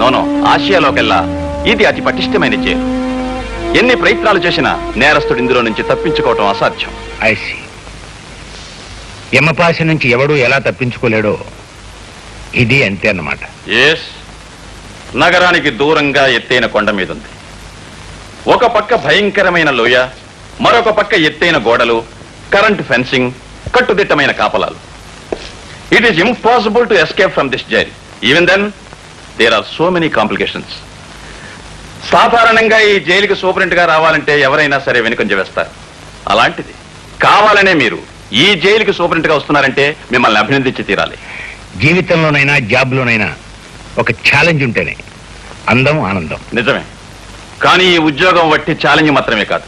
No no, ఆసియాలోకెల్లా ఇది అతి పటిష్టమైన జైలు. ఎన్ని ప్రయత్నాలు చేసినా నేరస్తుడు ఇందులో నుంచి తప్పించుకోవటం అసాధ్యం. ఐసి యమపాశ నుంచి ఎవడూ ఎలా తప్పించుకోలేడో ఇది అంతే అన్నమాట. ఎస్, నగరానికి దూరంగా ఎత్తైన కొండ మీద ఉంది. ఒక పక్క భయంకరమైన లోయ, మరొక పక్క ఎత్తైన గోడలు, కరెంట్ ఫెన్సింగ్, కట్టుదిట్టమైన కాపలాలు. It is impossible to escape from this jail. Even then there are so many complications. సాధారణంగా ఈ జైలుకి సూపరింట్ గా రావాలంటే ఎవరైనా సరే వెనుకంజ వేస్తారు. అలాంటిది కావాలనే మీరు ఈ జైలుకి సూపరింట్ గా వస్తున్నారంటే మిమ్మల్ని అభినందించి తీరాలి. జీవితంలోనైనా జాబ్లోనైనా ఒక ఛాలెంజ్ ఉంటేనే అందం ఆనందం. నిజమే, కానీ ఈ ఉద్యోగం వట్టి ఛాలెంజ్ మాత్రమే కాదు,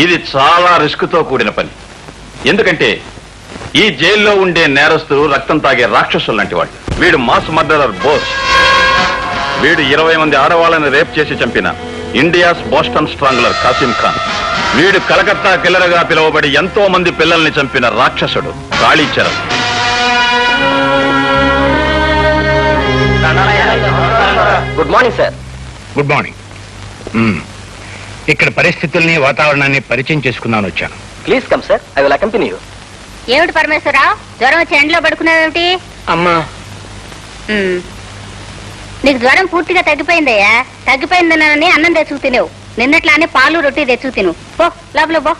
ఇది చాలా రిస్క్తో కూడిన పని. ఎందుకంటే ఈ జైల్లో ఉండే నేరస్తులు రక్తం తాగే రాక్షసులు లాంటి వాళ్ళు. వీడు మాస్ మర్డరర్ బోస్. వీడు 20 మంది ఆడవాళ్ళని రేప్ చేసి చంపిన ఇండియాస్ బోస్టన్ స్ట్రాంగులర్ కాసిం ఖాన్. వీడు కలకత్తా కిల్లర్గా పిలువబడి ఎంతో మంది పిల్లల్ని చంపిన రాక్షసుడు Kalicharan. Good morning sir. Good morning. ఇక్కడ పరిస్థితుల్ని వాతావరణాన్ని పరిచయం చేసుకుందామని వచ్చాను. Please come sir, I will accompany you. ఏమిటి పరమేశ్వరరావు, జ్వరం వచ్చి ఎండలో పడుకున్నావేమిటి? అమ్మా, నీకు జ్వరం పూర్తిగా తగ్గిపోయిందయ్యా. తగ్గిపోయిందనని అన్నం తెచ్చుకు తినేవు. నిన్నట్లానే పాలు రొట్టి తెచ్చుకు తిను. పో లోపల పో.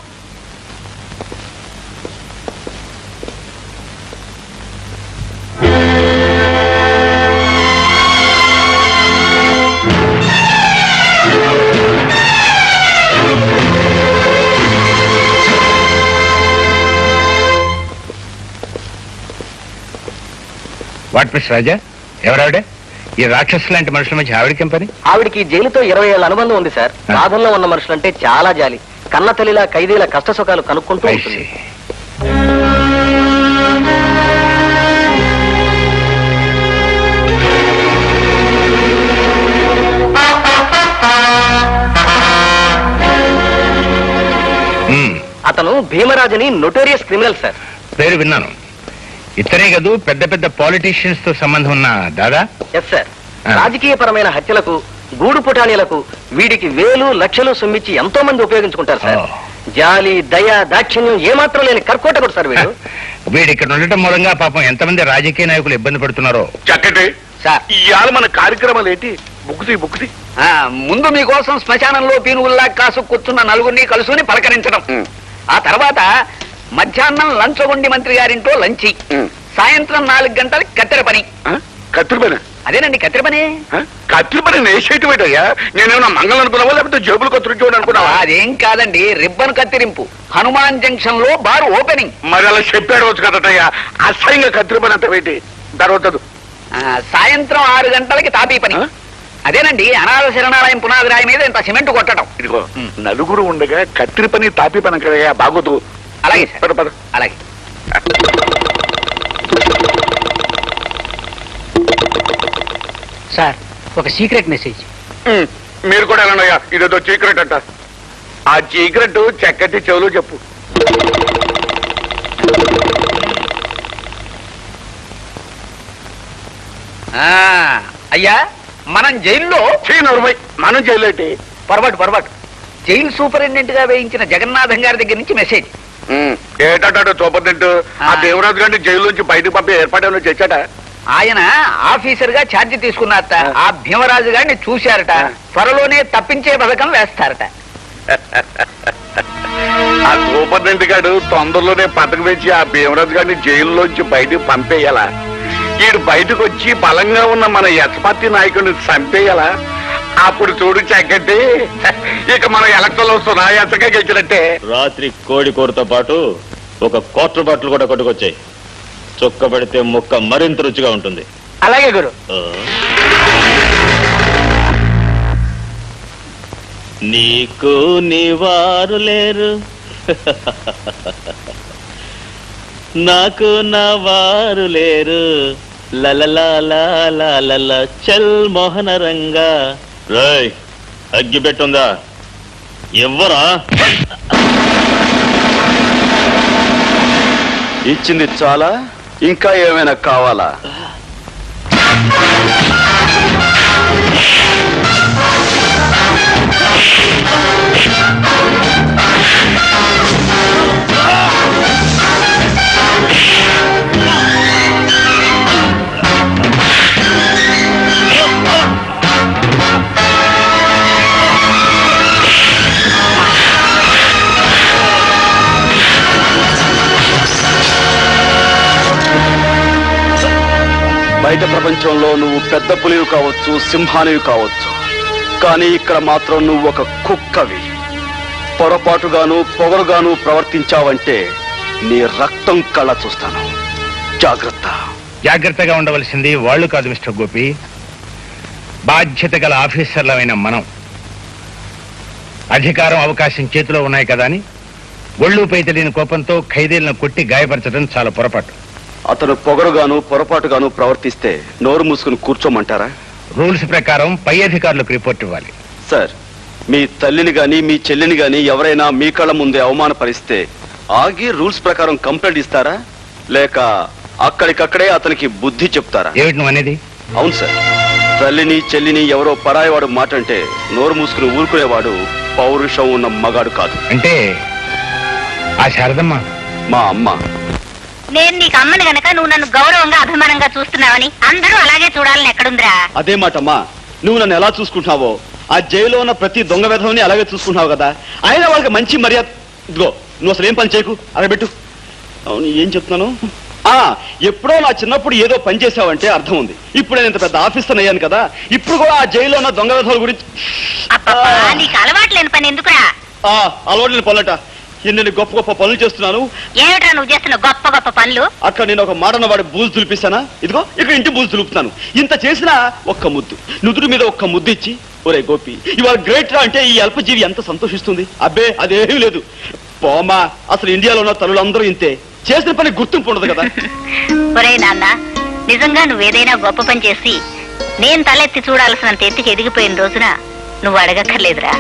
వాట్ మిస్ రాజా, ఎవరావిడే? ఈ రాక్షసు లాంటి మనుషుల మధ్య ఆవిడకేం పని? ఆవిడికి జైలుతో 20 ఏళ్ల అనుబంధం ఉంది సార్. సాధనలో ఉన్న మనుషులంటే చాలా జాలి. కన్న తల్లిలా ఖైదీల కష్ట సుఖాలు కనుక్కుంటూ ఉంటుంది. అతను భీమరాజుని నోటోరియస్ క్రిమినల్ సార్. పేరు విన్నాను. ఇతనే కదూ పెద్ద పెద్ద పాలిటీషియన్స్ తో సంబంధం ఉన్న దాదా? Yes sir. రాజకీయపరమైన హత్యలకు, గూడు పుటానీలకు వీడికి వేలు లక్షలు సొమ్మిచ్చి ఎంతో మంది ఉపయోగించుకుంటారు సార్. జాలి, దయ, దాక్షిణ్యం ఏమాత్రం లేని కర్కోటకుడు సార్ వీడు. వీడు ఇక్కడ ఉండటం మూలంగా పాపం ఎంతమంది రాజకీయ నాయకులు ఇబ్బంది పడుతున్నారో. చక్కటి సార్, ఇవాళ మన కార్యక్రమాలు ఏంటి? బుక్కుతి ముందు మీకోసం శ్మశానంలో పీనుగుల్లా కాసు కూర్చున్న నలుగురిని కలుసుకుని పలకరించడం. ఆ తర్వాత మధ్యాహ్నం లంచగొండి మంత్రి గారింటో లంచి. సాయంత్రం 4 గంటలకి కత్తెర పని. కత్తిరి పని? అదేనండి కత్తెర పని. కత్తిరి పని నేసేటి పెట్టయ్యా. నేనేమన్నా మంగళం అనుకున్నావా, లేకపోతే జేబులు కత్తిరించోడు అనుకున్నావా? అదేం కాదండి, రిబ్బన్ కత్తిరింపు. హనుమాన్ జంక్షన్ లో బార్ ఓపెనింగ్. మరి అలా చెప్పాడు వచ్చు కదటయ్యా. అసహ్యంగా కత్తిరి పని అంత పెట్టి తర్వాత సాయంత్రం 6 గంటలకి తాపీ పని. అదేనండి అనాథ శరణాలయం పునాది రాయి మీద ఇంత సిమెంట్ కొట్టడం. ఇదిగో నలుగురు ఉండగా కత్తిరి పని తాపీ పని కదయ్యా, బాగోదు. అలాగే సార్, పద. అలాగే. సార్, ఒక సీక్రెట్ మెసేజ్. మీరు కూడా వెళ్ళండియ్యా, ఇదేదో చీకరెట్ అంట. ఆ చీకరెట్ చక్కటి చెవులు చెప్పు. అయ్యా, మనం జైల్లో మనం జైలేటి పొరపాటు జైలు సూపరింటెండెంట్ గా వేయించిన జగన్నాథం గారి దగ్గర నుంచి మెసేజ్. ఏటాట చూపదంటూ ఆ దేవరాజు గారిని జైలు నుంచి బయటకు పంపే ఏర్పాటు చేశాట. ఆయన ఆఫీసర్ గా ఛార్జీ తీసుకున్నారట. ఆ భీమరాజు గారిని చూశారట. త్వరలోనే తప్పించే పథకం వేస్తారట. ఆ సూపరింటెండెంట్ గారు తొందరలోనే పథకం వేసి ఆ భీమరాజు గారిని జైల్లోంచి బయటకు పంపేయాలా. ఈడు బయటకు వచ్చి బలంగా ఉన్న మన యశపతి నాయకుడిని చంపేయాలా. అప్పుడు చూడు చక్కటి, ఇక మనం ఎలక్షన్ వస్తున్నా ఎంతగా గెలిచినట్టే. రాత్రి కోడి కూరతో పాటు ఒక క్వార్టర్ బాటిల్ కూడా కొట్టుకొచ్చాయి. చొక్క పెడితే ముక్క మరింత రుచిగా ఉంటుంది. అలాగే గురు. నీకు నీవారు లేరు, నాకు నా వారు లేరు. లలలా చల్ మోహన రంగా. రాయ్, అగ్గి పెట్టుందా? ఎవ్వరా ఇచ్చింది చాలా, ఇంకా ఏమైనా కావాలా? బయట ప్రపంచంలో నువ్వు పెద్ద పులివి కావచ్చు, సింహానివి కావచ్చు, కానీ ఇక్కడ మాత్రం నువ్వు ఒక కుక్కవి. పొరపాటుగాను పొగరుగాను ప్రవర్తించావంటే నీ రక్తం కళ్ళ చూస్తాను. జాగ్రత్త. జాగ్రత్తగా ఉండవలసింది వాళ్ళు కాదు మిస్టర్ గోపి, బాధ్యత గల ఆఫీసర్లమైన మనం. అధికారం అవకాశం చేతిలో ఉన్నాయి కదా అని ఒళ్ళుపై తెలియని కోపంతో ఖైదీలను కొట్టి గాయపరచడం చాలా పొరపాటు. అతను పొగరుగాను పొరపాటుగాను ప్రవర్తిస్తే నోరు మూసుకుని కూర్చోమంటారా? రూల్స్ ప్రకారం పై అధికారులకు రిపోర్ట్ ఇవ్వాలి. సార్, మీ తల్లిని గాని మీ చెల్లిని గాని ఎవరైనా మీ కళ్ళ ముందే అవమానపరిస్తే ఆగి రూల్స్ ప్రకారం కంప్లైంట్ ఇస్తారా, లేక అక్కడికక్కడే అతనికి బుద్ధి చెప్తారా? ఏమిటి నువ్వు అనేది? అవును సార్, తల్లిని చెల్లిని ఎవరో పరాయివాడు మాట అంటే నోరు మూసుకుని ఊరుకునేవాడు పౌరుషం ఉన్న మగాడు కాదు. అంటే ఆ శారదమ్మ మా అమ్మ. నేను నీకు అమ్మని గనక నువ్వు నన్ను గౌరవంగా అభిమానంగా చూస్తున్నావని అందరూ అలాగే చూడాలని ఎక్కడుందిరా? అదే మాటమ్మా, నువ్వు నన్ను ఎలా చూసుకుంటున్నావో ఆ జైల్లో ఉన్న ప్రతి దొంగ విధవని అలాగే చూసుకుంటున్నావు కదా. అయినా వాళ్ళకి మంచి మర్యాద. ఇదిగో, నువ్వు అసలు ఏం పని చేయకు, అరబెట్టు. అవును, ఏం చెప్తున్నాను? ఎప్పుడో నా చిన్నప్పుడు ఏదో పని చేసావంటే అర్థం ఉంది. ఇప్పుడు నేను ఇంత పెద్ద ఆఫీసర్ అయ్యాను కదా, ఇప్పుడు కూడా ఆ జైల్లో ఉన్న దొంగ విధవల గురించి నీకు అలవాటు లేని పని ఎందుకురా? అలవాటు పొల్లట. ఎన్ని గొప్ప గొప్ప పనులు చేస్తున్నాను. ఏమిట్రా నువ్వు చేస్తున్న గొప్ప గొప్ప పనులు? అక్కడ నేను ఒక మాటన వాడి బూజు దులిపిస్తానా? ఇదిగో ఇక్కడ ఇంటి బూజు దులుపుతాను. ఇంత చేసినా ఒక్క ముద్దు, నుదురు మీద ఒక్క ముద్దు ఇచ్చి, ఒరే గోపి ఇవాళ గ్రేట్ రా అంటే ఈ అల్పజీవి ఎంత సంతోషిస్తుంది. అబ్బే అదేమీ లేదు. పోమా, అసలు ఇండియాలో ఉన్న తల్లులందరూ ఇంతే. చేసిన పని గుర్తింపు ఉండదు కదా. ఒరే నాన్న, నిజంగా నువ్వేదైనా గొప్ప పని చేసి నేను తలెత్తి చూడాల్సినంత ఎత్తుకి ఎదిగిపోయిన రోజున నువ్వు అడగక్కర్లేదురా.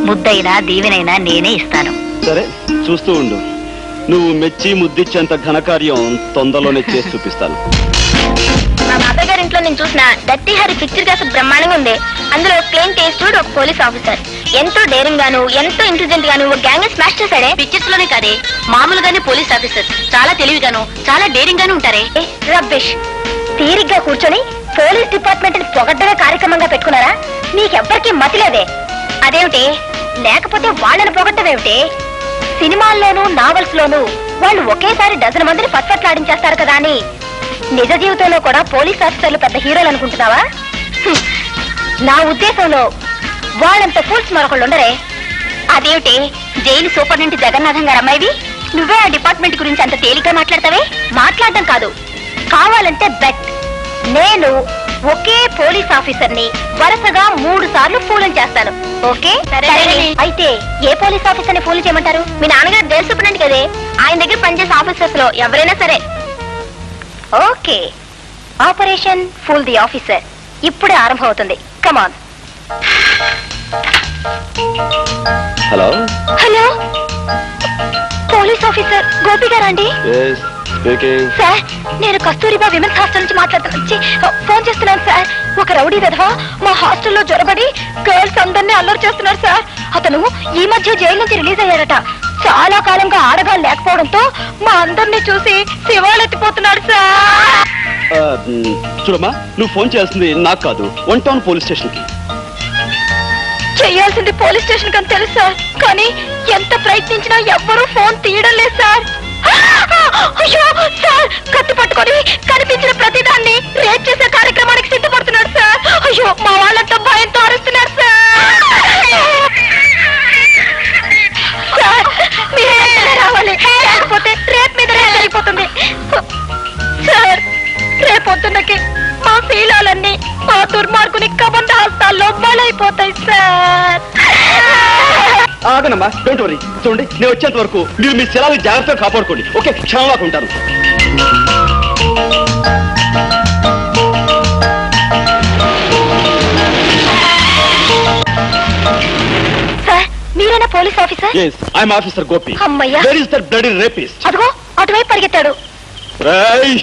ముద్దైనా దీవెనైనా నేనే ఇస్తాను. సరే, చూస్తూ ఉండు. నువ్వు మెచ్చి ముద్దిచ్చేంత ఘనకార్యం తొందరలోనే చేసి చూపిస్తాను. మా బాబాయ్ గారి ఇంట్లో నేను చూసిన డర్టీ హరి పిక్చర్ కాస్త బ్రహ్మాండంగా ఉంది. అందులో క్లీన్ టేస్టెడ్ ఒక పోలీస్ ఆఫీసర్ ఎంతో డేరింగ్ గాను ఎంతో ఇంటెలిజెంట్ గాను ఒక గ్యాంగ్ స్మాష్ చేశాడే. పిక్చర్స్ లోనే కాదే, మామూలుగానే పోలీస్ ఆఫీసర్ చాలా తెలివిగాను చాలా డేరింగ్ గాను ఉంటారే. రబ్బిష్. తీరిగ్గా కూర్చొని పోలీస్ డిపార్ట్మెంట్ ని పొగడ్డమే కార్యక్రమంగా పెట్టుకున్నారా? మీకెవ్వరికీ మతి లేదే. అదేమిటి? లేకపోతే వాళ్ళని పొగడ్డమేమిటి? సినిమాల్లోనూ నావల్స్ లోనూ వాళ్ళు ఒకేసారి డజన్ మందిని పట్పట్లాడించేస్తారు కదా అని నిజ జీవితంలో కూడా పోలీస్ ఆఫీసర్లు పెద్ద హీరోలు అనుకుంటున్నావా? నా ఉద్దేశంలో వాళ్ళంత ఫూల్స్ మరొకళ్ళు ఉండరే. అదేమిటి? జైలు సూపరింటెండెంట్ జగన్నాథం గారు అమ్మాయివి నువ్వే ఆ డిపార్ట్మెంట్ గురించి అంత తేలిగ్గా మాట్లాడతావే? మాట్లాడడం కాదు, కావాలంటే బెట్. నేను ఒకే పోలీస్ ఆఫీసర్ ని వరుసగా 3 సార్లు ఫూలం చేస్తాను. ఓకే? అయితే ఏ పోలీస్ ఆఫీసర్ ని ఫూల్ చేయమంటారు? మీ నాన్నగారు దేశ సూపరింటెండెంట్ కదే, ఆయన దగ్గర పనిచేసే ఆఫీసర్స్ లో ఎవరైనా సరే. Okay, operation fool the officer ఇప్పుడే ఆరంభం అవుతుంది. Come on. Hello hello, police officer Gopi గారా అండి? సార్, నేను కస్తూరిబా విమెన్స్ హాస్టల్ నుంచి ఫోన్ చేస్తున్నాను సార్. ఒక రౌడీ విధవ మా హాస్టల్లో జొరబడి గర్ల్స్ అందరినీ అల్లరి చేస్తున్నారు సార్. అతను ఈ మధ్య జైలు నుంచి రిలీజ్ అయ్యారట. చాలా కాలంగా ఆడగా లేకపోవడంతో మా అందరినీ చూసి శివాలెత్తిపోతున్నాడు సార్. చూడమ్మా, నువ్వు ఫోన్ చేయాల్సింది నాకు కాదు, 1 టౌన్ పోలీస్ స్టేషన్ కి. చేయాల్సింది పోలీస్ స్టేషన్ కని తెలుసు సార్, కానీ ఎంత ప్రయత్నించినా ఎవ్వరూ ఫోన్ తీయడం లేదు సార్. అయ్యో సార్, కత్తి పట్టుకొని కనిపించిన ప్రతిదాన్ని రేప్ చేసే కార్యక్రమానికి సిద్ధపడుతున్నాడు సార్. అయ్యో, మా వాళ్ళంతా భయంతో అరుస్తున్నారు సార్. మీరు రావాలి, లేకపోతే రేప్ మీద రేప్ అయిపోతుంది సార్. రేపొద్దున్నకి మా శీలాలన్నీ మా దుర్మార్గుని కబంధ హస్తాల్లో బలైపోతాయి సార్. ఆగనమ్మా, డోంట్ వరీ. చూడండి, నేను వచ్చేంత వరకు మీరు మీ శిలాలు జాగ్రత్తగా కాపాడుకోండి. ఓకే, క్షణంలో ఉంటాను. సార్, మీరేనా police officer? yes, I am Officer Gopi. అమ్మయ్యా. Where is that bloody rapist? అదిగో అటువైపు పరిగెత్తాడు. రేయ్,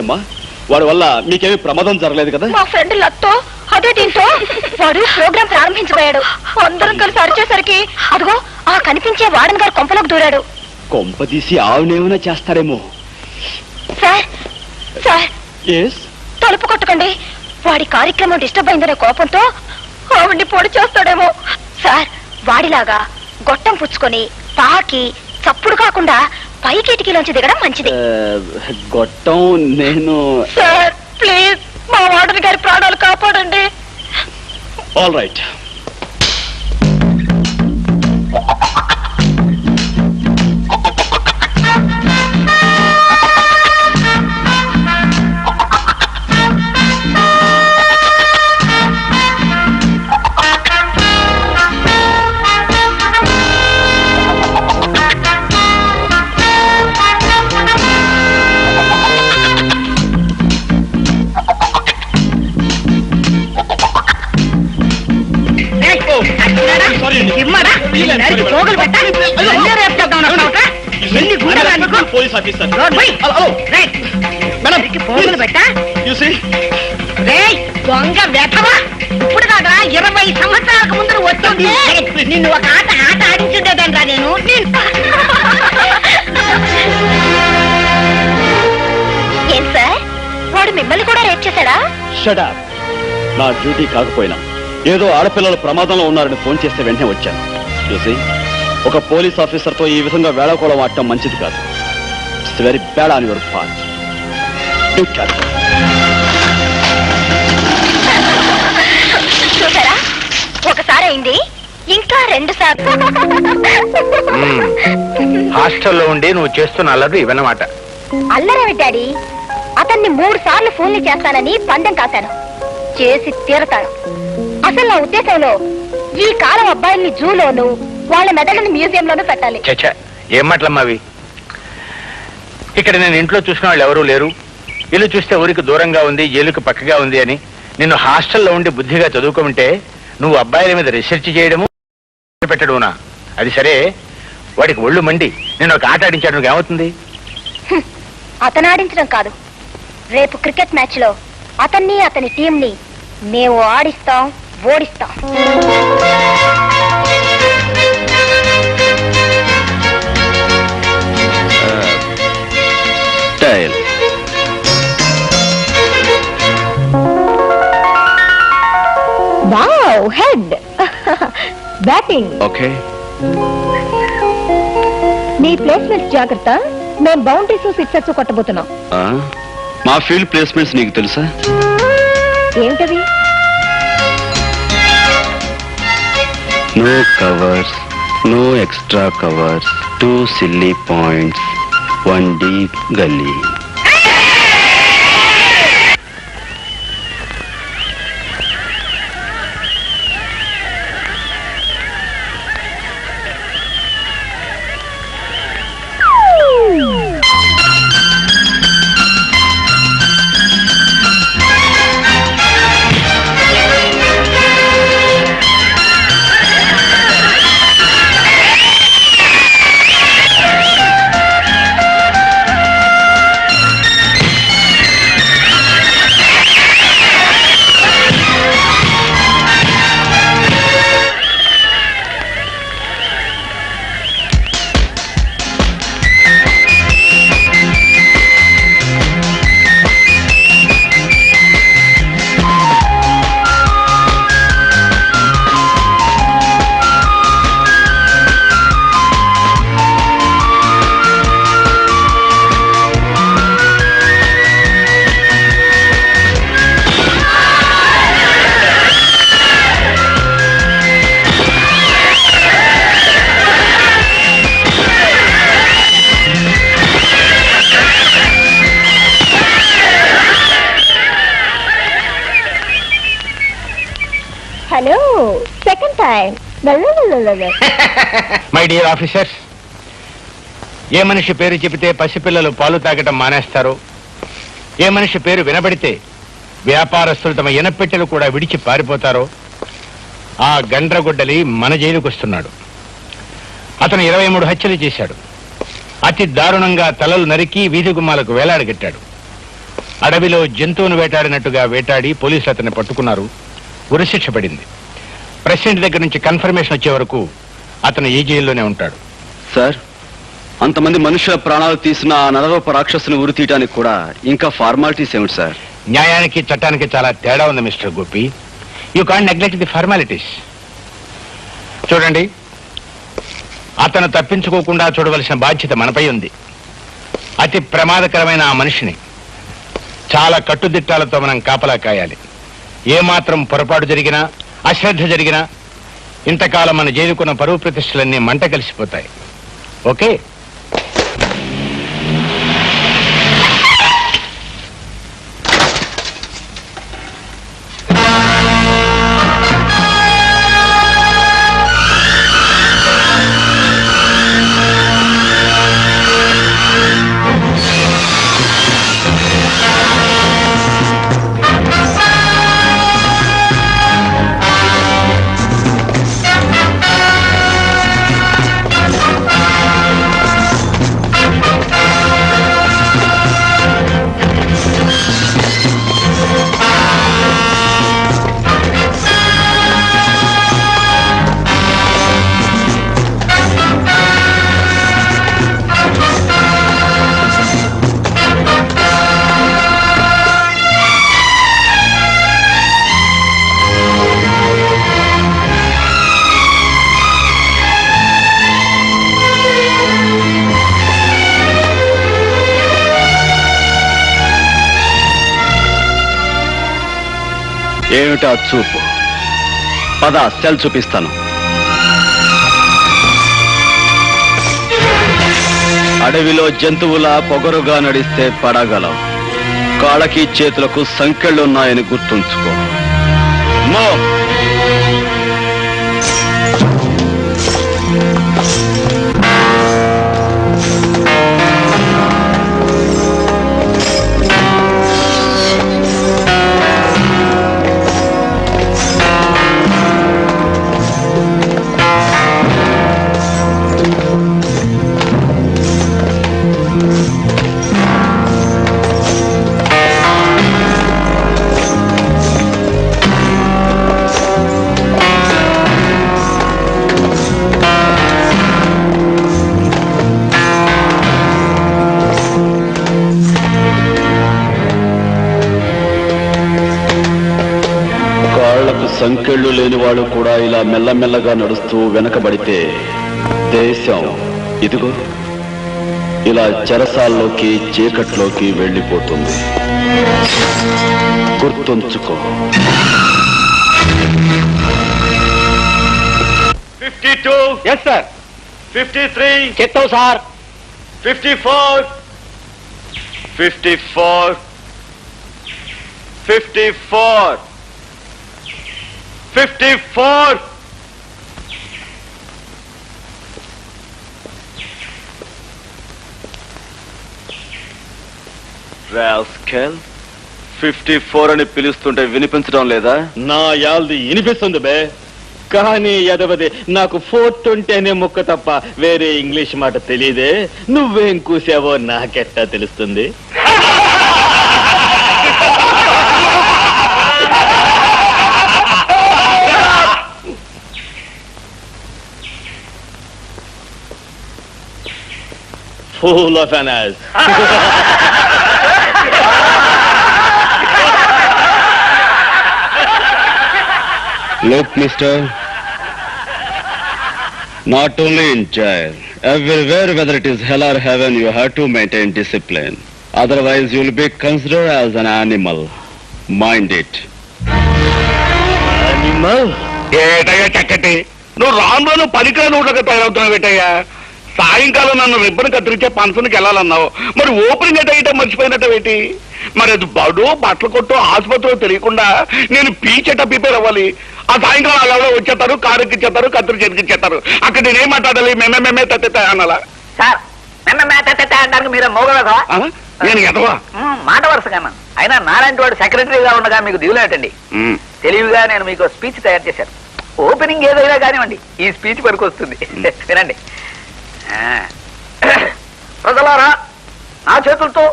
ఏమ్మా, వాడి వల్ల మీకేమీ ప్రమాదం జరగలేదు కదా? మా ఫ్రెండ్ లత్తో అదే దీంతో వాడు ప్రోగ్రామ్ ప్రారంభించబోయాడు. అందరం కలిసి అరిచేసరికి అదిగో ఆ కనిపించే వార్డెన్ గారు కొంపలోకి దూరాడు. కొంపదీసి ఆవునేమైనా చేస్తారేమో. సార్ సార్, ఎస్, తలుపు కొట్టకండి. వాడి కార్యక్రమం డిస్టర్బ్ అయిందనే కోపంతో ఆవిడ్ని పొడి చేస్తాడేమో. సార్, వాడిలాగా గొట్టం పుచ్చుకొని పాకి చప్పుడు కాకుండా పై కిటికీలోంచి దిగడం మంచిది. గొట్టం నేను సార్ ప్లీజ్ మా వార్డెన్ గారి ప్రాణాలు కాపాడండి. All right. పోలీస్ ఆఫీసర్ దొంగ వెధవా ఇప్పుడు కాదా 20 సంవత్సరాలకు ముందు వస్తుంది. నిన్ను ఒక ఆట ఆడించుండేదండ్రా నేను. ఏం సార్ వాడు మిమ్మల్ని కూడా రేప్ చేశాడా? Shut up. నా డ్యూటీ కాకపోయినా ఏదో ఆడపిల్లలు ప్రమాదంలో ఉన్నారని ఫోన్ చేస్తే వెంటనే వచ్చాను. చూసి ఒక పోలీస్ ఆఫీసర్తో ఈ విధంగా వేళకోళం ఆడటం మంచిది కాదు. It's very bad on your part. చూసారా, ఒకసారి అయింది, ఇంకా 2 సార్లు. హాస్టల్లో ఉండి నువ్వు చేస్తున్న అల్లరి ఇవన్నమాట. అల్లరేమి డాడీ, అతన్ని 3 సార్లు ఫోన్లు చేస్తానని పందెం కాశాను. చేసి తీరతాను. అసలు నా ఉద్దేశంలో ఈ కాలం అబ్బాయిల్ని జూలోను వాళ్ళ మెదడుని మ్యూజియంలోనూ పెట్టాలి. చచ్చా, ఏం మాటలమ్మావి? ఇక్కడ నేను ఇంట్లో చూసిన వాళ్ళు ఎవరూ లేరు. ఇల్లు చూస్తే ఊరికి దూరంగా ఉంది, జైలుకి పక్కగా ఉంది అని నిన్ను హాస్టల్లో ఉండి బుద్ధిగా చదువుకుంటే నువ్వు అబ్బాయిల మీద రీసెర్చ్ చేయడము పెట్టడమునా? అది సరే, వాడికి ఒళ్ళు మండి నేను ఒక ఆట ఆడించాడు, నువ్వు ఏమవుతుంది? అతను ఆడించడం కాదు, రేపు క్రికెట్ మ్యాచ్ లో అతన్ని అతని టీంని మేము ఆడిస్తాం, ఓడిస్తాం. Wow, head batting. ఓకే, మీ ప్లేస్మెంట్స్ జాగ్రత్త. మేము బౌండరీస్ సిక్సర్స్ కొట్టబోతున్నాం. మా ఫీల్డ్ ప్లేస్మెంట్స్ నీకు తెలుసా? ఏమిటది? No covers, no extra covers, 2 silly points, 1 deep gully. Hello, second time. My dear officers, ఏ మనిషి పేరు చెబితే పసిపిల్లలు పాలు తాగటం మానేస్తారో, ఏ మనిషి పేరు వినబడితే వ్యాపారస్తులు తమ ఎనపెట్టెలు కూడా విడిచి పారిపోతారో ఆ గండ్రగొడ్డలి మన జైలుకు వస్తున్నాడు. అతను 23 హత్యలు చేశాడు. అతి దారుణంగా తలలు నరికి వీధి గుమ్మాలకు వేలాడగట్టాడు. అడవిలో జంతువును వేటాడినట్టుగా వేటాడి పోలీసులు అతన్ని పట్టుకున్నారు. ఉరిశిక్ష పడింది. ప్రెసిడెంట్ దగ్గర నుంచి కన్ఫర్మేషన్ వచ్చే వరకు అతను ఈ జైల్లోనే ఉంటాడు. సార్, అంతమంది మనుషుల ప్రాణాలు తీసిన ఆ నరరూప రాక్షసుని ఉరి తీయడానికి కూడా ఇంకా ఫార్మాలిటీస్ ఏమిటి సార్? న్యాయానికి చట్టానికి చాలా తేడా ఉంది mister Gopi. You can't neglect the formalities. చూడండి, అతను తప్పించుకోకుండా చూడవలసిన బాధ్యత మనపై ఉంది. అతి ప్రమాదకరమైన ఆ మనిషిని చాలా కట్టుదిట్టాలతో మనం కాపలా కాయాలి. ఏమాత్రం పొరపాటు జరిగినా, అశ్రద్ధ జరిగినా ఇంతకాలం మన జైలుకున్న పరువు ప్రతిష్టలన్నీ మంట కలిసిపోతాయి. ఓకే? ఏమిటా చూపు? పద, సెల్ చూపిస్తాను. అడవిలో జంతువులా పొగరుగా నడిస్తే పడగలవు. కాళ్ళకి చేతులకు సంకెళ్ళున్నాయని గుర్తుంచుకో. మో సంకెళ్ళు లేనివాడు కూడా ఇలా మెల్లమెల్లగా నడుస్తూ వెనకబడితే దేశం ఇదిగో ఇలా చెరసాల్లోకి, చీకట్లోకి వెళ్ళిపోతుంది. గుర్తుంచుకో. 52. Yes sir. 53. చెప్తావు సార్. 54. 54. 54. 54. రాస్కెల్, 54 అని పిలుస్తుంటే వినిపించడం లేదా? నా యాల్ది వినిపిస్తుంది బే, కానీ ఎదవది నాకు 420 అనే ముక్క తప్ప వేరే ఇంగ్లీష్ మాట తెలియదే. నువ్వేం కూసావో నాకెట్టా తెలుస్తుంది? Full of an ass. Look, mister, not only in jail, everywhere, whether it is hell or heaven, you have to maintain discipline. Otherwise, you will be considered as an animal. Mind it. Animal? ఏటయ్యా చక్కటి, నువ్వు రాను పనికిరాని ఊళ్ళకి తయారవుతున్నావు ఏటయ్యా. సాయంకాలం నన్ను ribbon కత్తిరించే ఫంక్షన్కి వెళ్ళాలన్నావు, మరి ఓపెనింగ్ అయితే మర్చిపోయినట్టేటి? మరి అది బడు, బట్టల కొట్టు, ఆసుపత్రిలో తెలియకుండా నేను పీచెట ప్రిపేర్ అవ్వాలి. ఆ సాయంకాలం అలా వచ్చేస్తారు, కారు ఎక్కిచ్చేస్తారు, కత్తిరి చెరికిచ్చేస్తారు. అక్కడ నేనేం మాట్లాడాలి? మేమే తత్తే అనాలా? సార్ అంటారు మీరు మోగలదా? నేను ఎదవా మాట వరుసగా. అయినా నారాయణ వాడు సెక్రటరీగా ఉండగా మీకు దిగులేటండి. తెలివిగా నేను మీకు స్పీచ్ తయారు చేశాను. ఓపెనింగ్ ఏదైనా కానివ్వండి, ఈ స్పీచ్ పనికి వస్తుంది. వినండి. ప్రజలారా, నా చేతులతో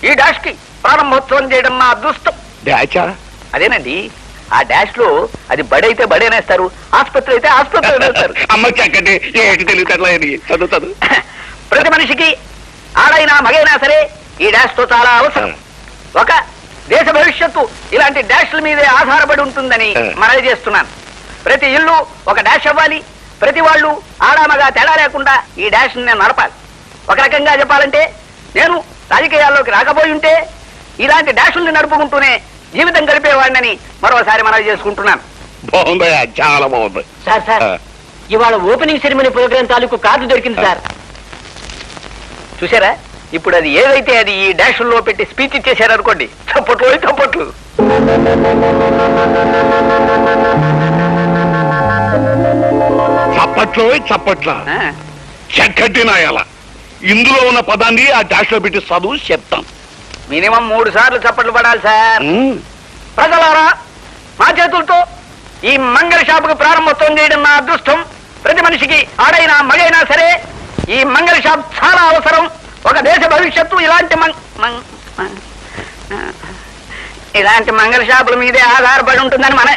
ఈ డాష్ కి ప్రారంభోత్సవం చేయడం నా అదృష్టం. డాచా? అదేనండి, ఆ డాష్ లో అది బడైతే బడేనేస్తారు, ఆసుపత్రి అయితే ఆసుపత్రి అనేస్తారు. అమ్మ చక్కటి, ఏటి తెలివితేటలా చదువు. ప్రతి మనిషికి ఆడైనా మగైనా సరే ఈ డాష్ తో చాలా అవసరం. ఒక దేశ భవిష్యత్తు ఇలాంటి డాష్ల మీదే ఆధారపడి ఉంటుందని మనవి చేస్తున్నాను. ప్రతి ఇల్లు ఒక డాష్ అవ్వాలి, ప్రతి వాళ్ళు ఆడామగా తేడా లేకుండా ఈ డాష్ నేను నడపాలి. ఒక రకంగా చెప్పాలంటే నేను రాజకీయాల్లోకి రాకపోయి ఉంటే ఇలాంటి డాషుల్ని నడుపుకుంటూనే జీవితం గడిపేవాడినని మరోసారి మనవి చేసుకుంటున్నాను. బాగుందయ్యా, చాలా బాగుంది. సార్ సార్ ఇవాళ ఓపెనింగ్ సెరమనీ ప్రోగ్రాం తాలూకు కార్డు దొరికింది సార్. చూసారా, ఇప్పుడు అది ఏదైతే అది ఈ డాషుల్లో పెట్టి స్పీచ్ ఇచ్చేశారనుకోండి, చప్పట్లు చప్పట్లు. చప్పట్లో చప్పట్ల ఆ, చక్కటి నాయాల ఇందులో ఉన్న పదాన్ని ఆ డాష్ లో పెట్టి చదువు చెప్తాం. మినిమం 3 సార్లు చప్పట్లు పడాలి సార్. ప్రజలారా, మా చేతులతో ఈ మంగళ షాపుకు ప్రారంభోత్సవం చేయడం నా అదృష్టం. ప్రతి మనిషికి ఆడైనా మగైనా సరే ఈ మంగళ షాప్ చాలా అవసరం. ఒక దేశ భవిష్యత్తు ఇలాంటి మంగళ షాపుల మీదే ఆధారపడి ఉంటుందని మన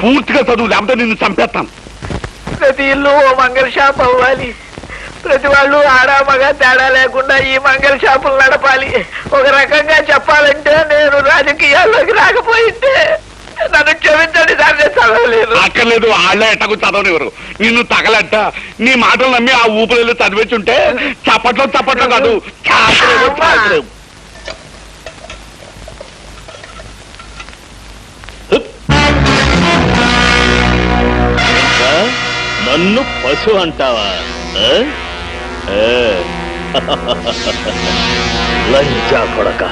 పూర్తిగా చదువు, లేకపోతే నిన్ను చంపేస్తాం. ప్రతి ఇల్లు ఓ మంగళ షాప్ అవ్వాలి. ప్రతి వాళ్ళు ఆడా మగ తేడా లేకుండా ఈ మంగళ షాపులు నడపాలి. ఒక రకంగా చెప్పాలంటే నేను రాజకీయాల్లోకి రాకపోయింటే నన్ను క్షమించండి సార్, నేను చదవలేదు. అక్కర్లేదు, వాళ్ళే ఎట్టకు చదవనివ్వరు. నిన్ను తగలట్ట నీ మాటలు నమ్మి ఆ ఊపిరిలో చదివేచుంటే చప్పట్లో చప్పట్లో కాదు చాకలేవు. నన్ను పశు అంటావా? లంచా కొడక.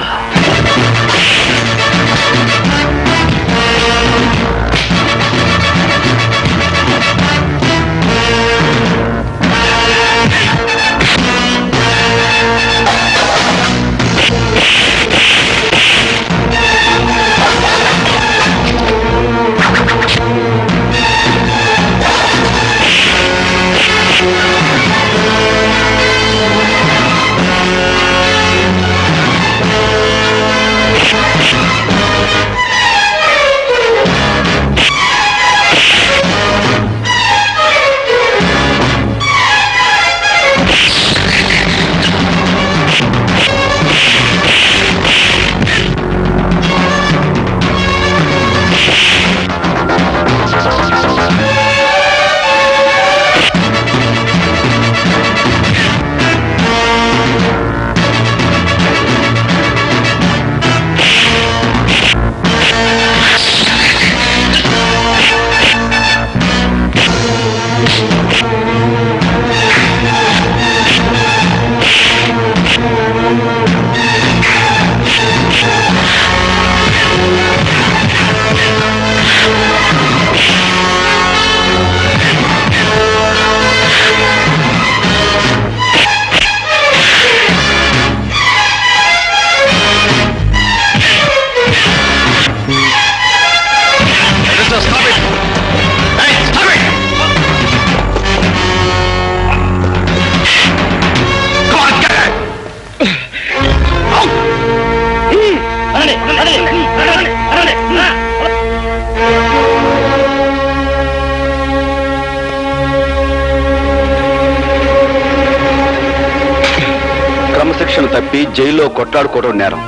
క్రమశిక్షణ తప్పి జైల్లో కొట్లాడుకోవడం నేరం,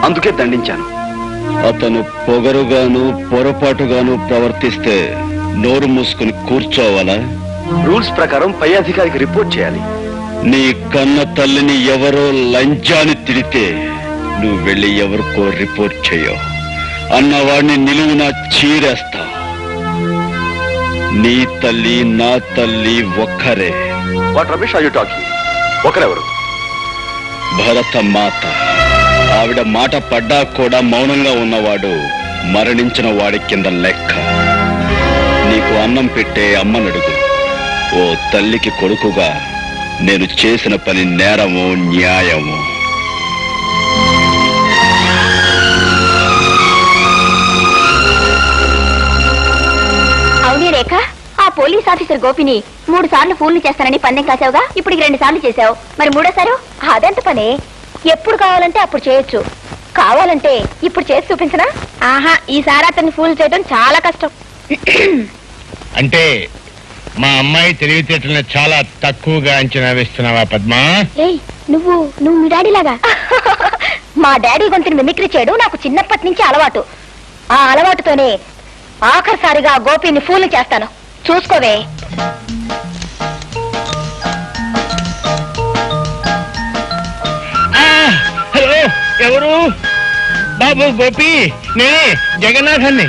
అందుకే దండించాను. అతను పొగరుగాను పొరపాటుగాను ప్రవర్తిస్తే నోరు మూసుకుని కూర్చోవాలా? రూల్స్ ప్రకారం పై అధికారికి రిపోర్ట్ చేయాలి. నీ కన్న తల్లిని ఎవరో లంచాన్ని తిడితే నువ్వు వెళ్ళి ఎవరికో రిపోర్ట్ చేయవు. అన్నవాడిని నిలువున చీరేస్తా. నీ తల్లి నా తల్లి ఒక్కరే. What Ramesh are you talking? ఒకరెవరు? భరత మాత. ఆవిడ మాట పడ్డా కూడా మౌనంగా ఉన్నవాడు మరణించిన వాడి కింద లెక్క. నీకు అన్నం పెట్టే అమ్మనడుగు. ఓ తల్లికి కొడుకుగా నేను చేసిన పని నేరము న్యాయము. అవునే రేఖ, ఆ పోలీస్ ఆఫీసర్ గోపిని 3 సార్లు ఫోన్లు చేస్తానని పందెం కాసావుగా, ఇప్పుడు 2 సార్లు చేశావు. మరి 3వ అదెంత పని? ఎప్పుడు కావాలంటే అప్పుడు చేయొచ్చు. కావాలంటే ఇప్పుడు చేసి చూపించనా? ఆహా, ఈసారి అతన్ని ఫూల్ చేయడం చాలా కష్టం. అంటే మా అమ్మాయి తెలివితేటలను చాలా తక్కువగా అంచనా వేస్తున్నావా పద్మా? ఏయ్, నువ్వు మీ డాడీ లాగా. మా డాడీ గొంతుని మిమిక్రీ చేయడం నాకు చిన్నప్పటి నుంచి అలవాటు. ఆ అలవాటుతోనే ఆఖరిసారిగా గోపిని ఫూల్ చేస్తాను. చూసుకోవే. ఎవరు? బాబు గోపి, నేనే జగన్నాథాన్ని.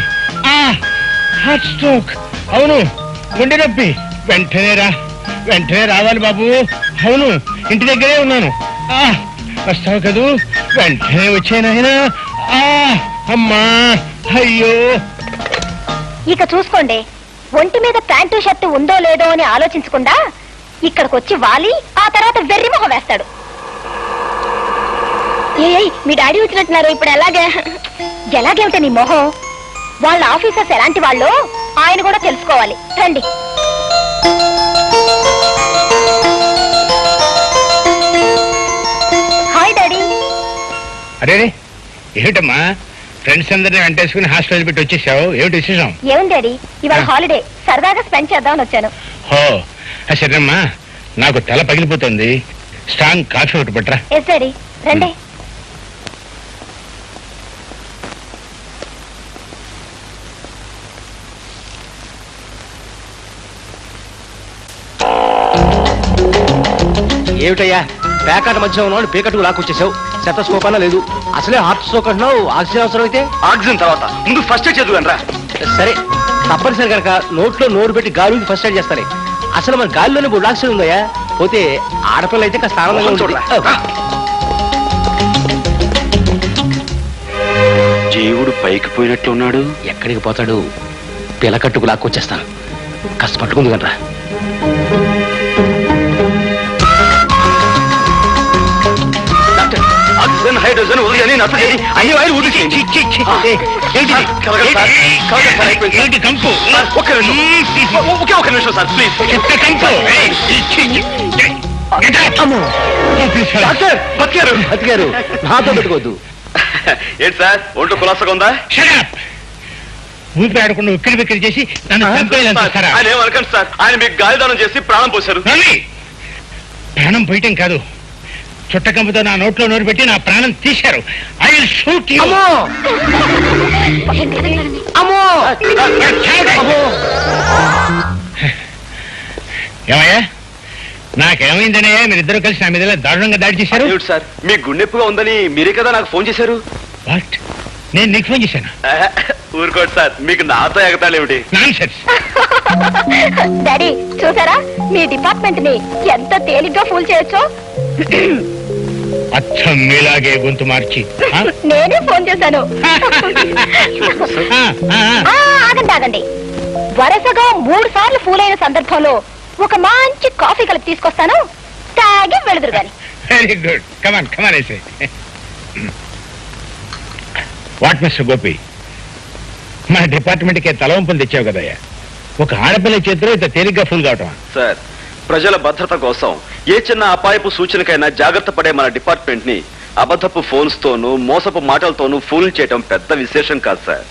Heart stroke. అవును, గుండె నొప్పి. వెంటనే రావాలి బాబు. అవును, ఇంటి దగ్గరే ఉన్నాను. వస్తావు కదూ? వెంటనే వచ్చానాయనా. అమ్మా, అయ్యో. ఇక చూసుకోండి, ఒంటి మీద ప్యాంటు షర్టు ఉందో లేదో అని ఆలోచించకుండా ఇక్కడికి వచ్చి వాలి ఆ తర్వాత వెర్రి మొహం వేస్తాడు. మీ డాడీ వచ్చినట్టున్నారు, ఇప్పుడు ఎలాగేమిటే నీ మొహం? వాళ్ళ ఆఫీసర్స్ ఎలాంటి వాళ్ళు ఆయన కూడా తెలుసుకోవాలి. రండి. Hi daddy. అరే, ఏమిటమ్మా ఫ్రెండ్స్ అందరినీ వెంటేసుకుని హాస్టల్ పెట్టి వచ్చేసావు? ఏమిటి విశేషం? ఏముంది డాడీ, ఇవాళ హాలిడే, సరదాగా స్పెండ్ చేద్దామని వచ్చాను. హో, సరేమ్మా, నాకు తల పగిలిపోతుంది. స్ట్రాంగ్ కాఫీ ఒకటి పట్టరా. ఎస్ డాడీ, రండి. ఏమిటయ్యా, పేకాట మధ్య ఉన్నాడు పేకట్టుకు లాక్కొచ్చేసావు. శతస్కోప్ అన్నా లేదు. అసలే హార్ట్ స్ట్రోక్ అంటున్నావు. ఆక్సిజన్ అవసరం అయితే ఆక్సిజన్ తర్వాత ముందు ఫస్ట్ ఎయిడ్ చదువురా. సరే, తప్పనిసరి కనుక నోట్లో నోరు పెట్టి గాలికి ఫస్ట్ ఎయిడ్ చేస్తారే. అసలు మన గాలిలోనే బుడ్ ఆక్సిజన్ ఉందయ్యా. పోతే ఆడపిల్ల అయితే కాస్త ఆనందంగా ఉంటుంది. జీవుడు పైకి పోయినట్లు ఉన్నాడు. ఎక్కడికి పోతాడు? పిలకట్టుకు లాక్కొచ్చేస్తాను. కాస్త పట్టుకుంది కనరా. ఆక్సిజన్, హైడ్రోజన్, ఉదయం అన్ని వాయిలు ఊదించేయండి. ఒకే నిమిషం సార్, ప్లీజ్. డాక్టర్ బతికారు. నాతో పెట్టుకోవద్దు. ఏంటి సార్, ఒంట్లో కులాసగా ఉందా? ఊపిరి ఆడకుండా ఉక్కిరి బిక్కిరి చేసి నన్ను చంపేయాలంటారా? ఆయన ఏమనకండి సార్, ఆయన మీకు గాలిదానం చేసి ప్రాణం పోశారు. ప్రాణం పోయటం కాదు, చుట్టకంపుతో నా నోట్లో నోరు పెట్టి నా ప్రాణం తీశారు. I will shoot you. ఏమయ్యా, నాకేమైందనయ్యా మీరిద్దరు కలిసి నా మీద దారుణంగా దాడి చేశారు? సార్, మీ గుండెప్పుగా ఉందని మీరే కదా నాకు ఫోన్ చేశారు. వాట్? నేను నీకు ఫోన్ చేశాను? ఊరుకోండి సార్, మీకు నాతో ఎగతాళేమిటి? నాన్సెన్స్. డాడీ చూసారా, మీ డిపార్ట్మెంట్ ని ఎంత తేలిగ్గా ఫూల్ చేయొచ్చో. అచ్చం మీలాగే గొంతు మార్చి నేనే ఫోన్ చేశాను. ఆగండి. వరుసగా 3 సార్లు ఫూల్ అయిన సందర్భంలో ఒక మంచి కాఫీ కలిపి తీసుకొస్తాను, తాగి వెళుదురు గాని. Very good. కమాన్ వేసే. వాట్ మిస్టర్ గోపి, మన డిపార్ట్మెంట్ కి తలవంపులు తెచ్చావు కదయ్యా. ఒక ఆడపిల్ల చేతిలో ఇంత తేలిగ్గా ఫుల్ కావటం? సార్, ప్రజల భద్రత కోసం ఏ చిన్న అపాయపు సూచనకైనా జాగ్రత్త పడే మన డిపార్ట్మెంట్ ని అబద్ధపు ఫోన్స్ తోనూ మోసపు మాటలతోనూ ఫూల్ చేయడం పెద్ద విశేషం కాదు సార్.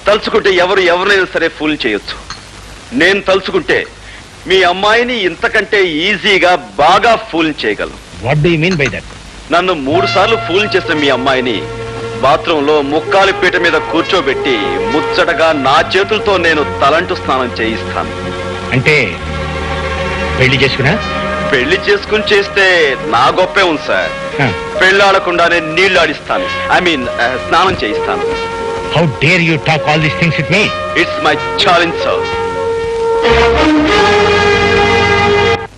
తలుచుకుంటే ఎవరినైనా సరే ఫూల్ చేయొచ్చు. నేను తలుచుకుంటే మీ అమ్మాయిని ఇంతకంటే ఈజీగా బాగా ఫూల్ చేయగలను. What do you mean by that? నన్ను 3 సార్లు ఫూల్ చేసిన మీ అమ్మాయిని బాత్రూమ్ లో ముక్కాలి పీట మీద కూర్చోబెట్టి ముచ్చటగా నా చేతులతో నేను తలంటు స్నానం చేయిస్తాను. అంటే పెళ్లి చేసుకున్నా? పెళ్లి చేసుకుని చేస్తే నా గొప్పే ఉంది సార్. పెళ్ళాడకుండానే నీళ్లు ఆడిస్తాను. ఐ మీన్ స్నానం చేయిస్తాను. How dare you talk all these things with me? It's my challenge sir.